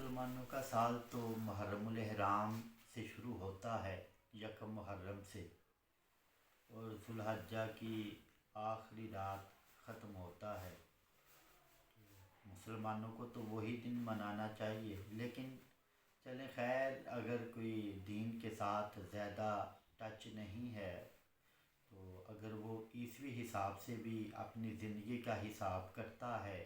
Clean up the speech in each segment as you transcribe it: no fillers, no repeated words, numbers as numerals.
مسلمانوں کا سال تو محرم الحرام سے شروع ہوتا ہے، یکم محرم سے، اور ذوالحجہ کی آخری رات ختم ہوتا ہے۔ مسلمانوں کو تو وہی دن منانا چاہیے، لیکن چلیں خیر، اگر کوئی دین کے ساتھ زیادہ ٹچ نہیں ہے تو اگر وہ عیسوی حساب سے بھی اپنی زندگی کا حساب کرتا ہے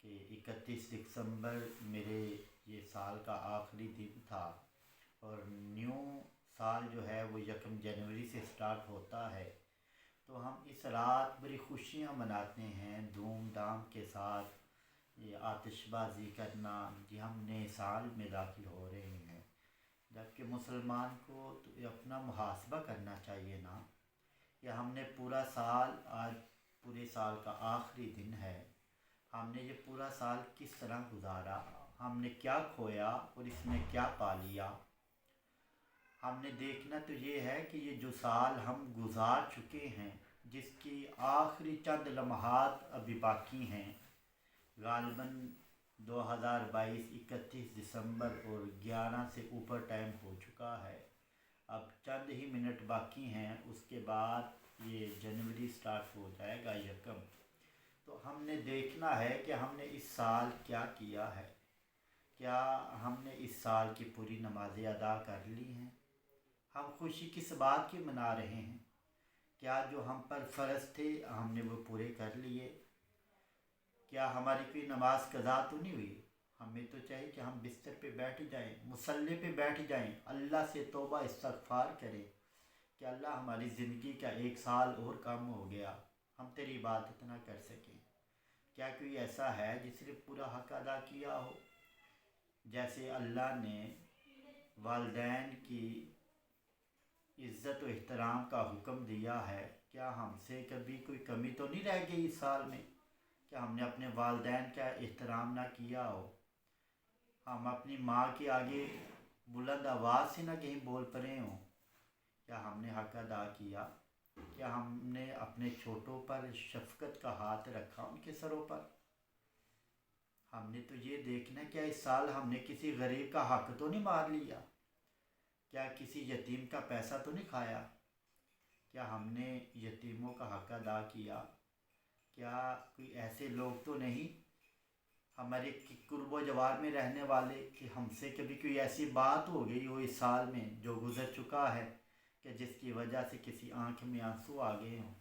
کہ 31 دسمبر میرے یہ سال کا آخری دن تھا اور نیو سال جو ہے وہ 1 جنوری سے سٹارٹ ہوتا ہے، تو ہم اس رات بڑی خوشیاں مناتے ہیں دھوم دھام کے ساتھ، یہ آتش بازی کرنا کہ ہم نئے سال میں داخل ہو رہے ہیں۔ جبکہ مسلمان کو تو یہ اپنا محاسبہ کرنا چاہیے نا، کہ ہم نے پورا سال، آج پورے سال کا آخری دن ہے، ہم نے یہ پورا سال کس طرح گزارا، ہم نے کیا کھویا اور اس میں کیا پا لیا۔ ہم نے دیکھنا تو یہ ہے کہ یہ جو سال ہم گزار چکے ہیں، جس کی آخری چند لمحات ابھی باقی ہیں، غالباً 2022 31 دسمبر اور 11 سے اوپر ٹائم ہو چکا ہے، اب چند ہی منٹ باقی ہیں، اس کے بعد یہ جنوری سٹارٹ ہو جائے گا یکم۔ تو ہم نے دیکھنا ہے کہ ہم نے اس سال کیا کیا ہے، کیا ہم نے اس سال کی پوری نمازیں ادا کر لی ہیں، ہم خوشی کس بات کی منا رہے ہیں، کیا جو ہم پر فرض تھے ہم نے وہ پورے کر لیے، کیا ہماری کوئی نماز قضا تو نہیں ہوئی۔ ہمیں تو چاہیے کہ ہم بستر پہ بیٹھ جائیں، مصلی پہ بیٹھ جائیں، اللہ سے توبہ استغفار کریں کہ اللہ ہماری زندگی کا 1 سال اور کم ہو گیا، ہم تیری عبادت نہ کر سکیں۔ کیا کوئی ایسا ہے جس نے پورا حق ادا کیا ہو؟ جیسے اللہ نے والدین کی عزت و احترام کا حکم دیا ہے، کیا ہم سے کبھی کوئی کمی تو نہیں رہ گئی اس سال میں کہ ہم نے اپنے والدین کا احترام نہ کیا ہو، ہم اپنی ماں کے آگے بلند آواز سے نہ کہیں بول پڑے ہوں؟ کیا ہم نے حق ادا کیا؟ کیا ہم نے اپنے چھوٹوں پر شفقت کا ہاتھ رکھا ان کے سروں پر؟ ہم نے تو یہ دیکھنا کیا اس سال ہم نے کسی غریب کا حق تو نہیں مار لیا، کیا کسی یتیم کا پیسہ تو نہیں کھایا، کیا ہم نے یتیموں کا حق ادا کیا، کیا کوئی ایسے لوگ تو نہیں ہمارے قرب و جوار میں رہنے والے کہ ہم سے کبھی کوئی ایسی بات ہو گئی ہو اس سال میں جو گزر چکا ہے کہ جس کی وجہ سے کسی آنکھ میں آنسو آ گئے ہوں؟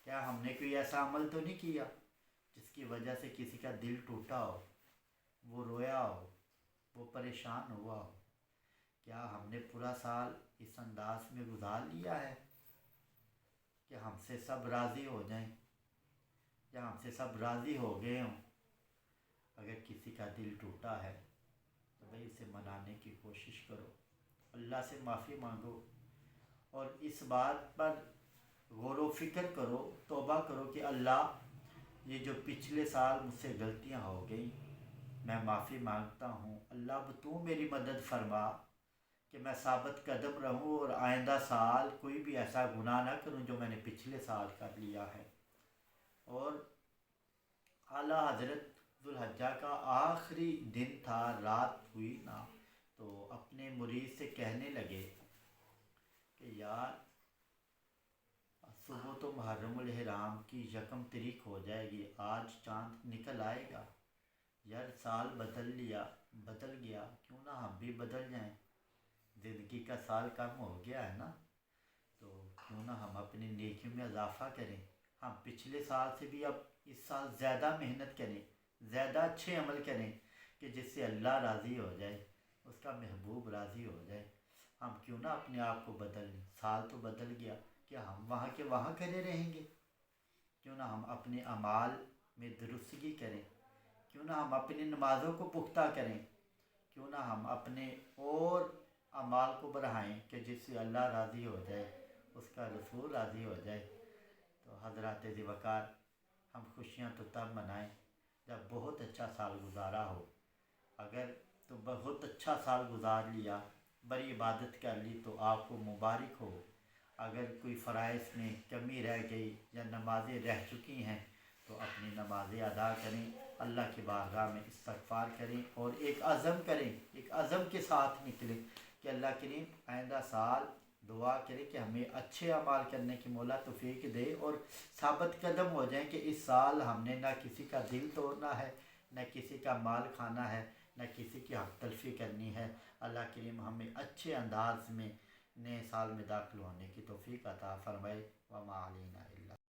کیا ہم نے کوئی ایسا عمل تو نہیں کیا جس کی وجہ سے کسی کا دل ٹوٹا ہو، وہ رویا ہو، وہ پریشان ہوا ہو؟ کیا ہم نے پورا سال اس انداز میں گزار لیا ہے کہ ہم سے سب راضی ہو جائیں، یا ہم سے سب راضی ہو گئے ہوں؟ اگر کسی کا دل ٹوٹا ہے تو بھئی اسے منانے کی کوشش کرو، اللہ سے معافی مانگو، اور اس بات پر غور و فکر کرو، توبہ کرو کہ اللہ یہ جو پچھلے سال مجھ سے غلطیاں ہو گئیں میں معافی مانگتا ہوں، اللہ اب تو میری مدد فرما کہ میں ثابت قدم رہوں اور آئندہ سال کوئی بھی ایسا گناہ نہ کروں جو میں نے پچھلے سال کر لیا ہے۔ اور اعلیٰ حضرت ذوالحجہ کا آخری دن تھا، رات ہوئی نا، تو اپنے مرید سے کہنے لگے کہ یار صبح تو محرم الحرام کی 1 تاریخ ہو جائے گی، آج چاند نکل آئے گا، یار سال بدل گیا، کیوں نہ ہم بھی بدل جائیں، زندگی کا سال کم ہو گیا ہے نا، تو کیوں نہ ہم اپنی نیکیوں میں اضافہ کریں، ہم پچھلے سال سے بھی اب اس سال زیادہ محنت کریں، زیادہ اچھے عمل کریں کہ جس سے اللہ راضی ہو جائے، اس کا محبوب راضی ہو جائے۔ ہم کیوں نہ اپنے آپ کو بدل لیں، سال تو بدل گیا، کیا ہم وہاں کے وہاں کھڑے رہیں گے؟ کیوں نہ ہم اپنے اعمال میں درستگی کریں، کیوں نہ ہم اپنی نمازوں کو پختہ کریں، کیوں نہ ہم اپنے اور اعمال کو بڑھائیں کہ جس سے اللہ راضی ہو جائے، اس کا رسول راضی ہو جائے۔ تو حضرات ذی وقار، ہم خوشیاں تو تب منائیں جب بہت اچھا سال گزارا ہو، اگر تو بہت اچھا سال گزار لیا، بڑی عبادت کر لی تو آپ کو مبارک ہو، اگر کوئی فرائض میں کمی رہ گئی یا نمازیں رہ چکی ہیں تو اپنی نمازیں ادا کریں، اللہ کی بارگاہ میں استغفار کریں اور ایک عزم کریں، ایک عزم کے ساتھ نکلیں کہ اللہ کریم آئندہ سال دعا کریں کہ ہمیں اچھے اعمال کرنے کی مولا توفیق دے، اور ثابت قدم ہو جائیں کہ اس سال ہم نے نہ کسی کا دل توڑنا ہے، نہ کسی کا مال کھانا ہے، نہ کسی کی حق تلفی کرنی ہے۔ اللہ کریم ہمیں اچھے انداز میں نئے سال میں داخل ہونے کی توفیق عطا فرمائے۔ وما علینا الا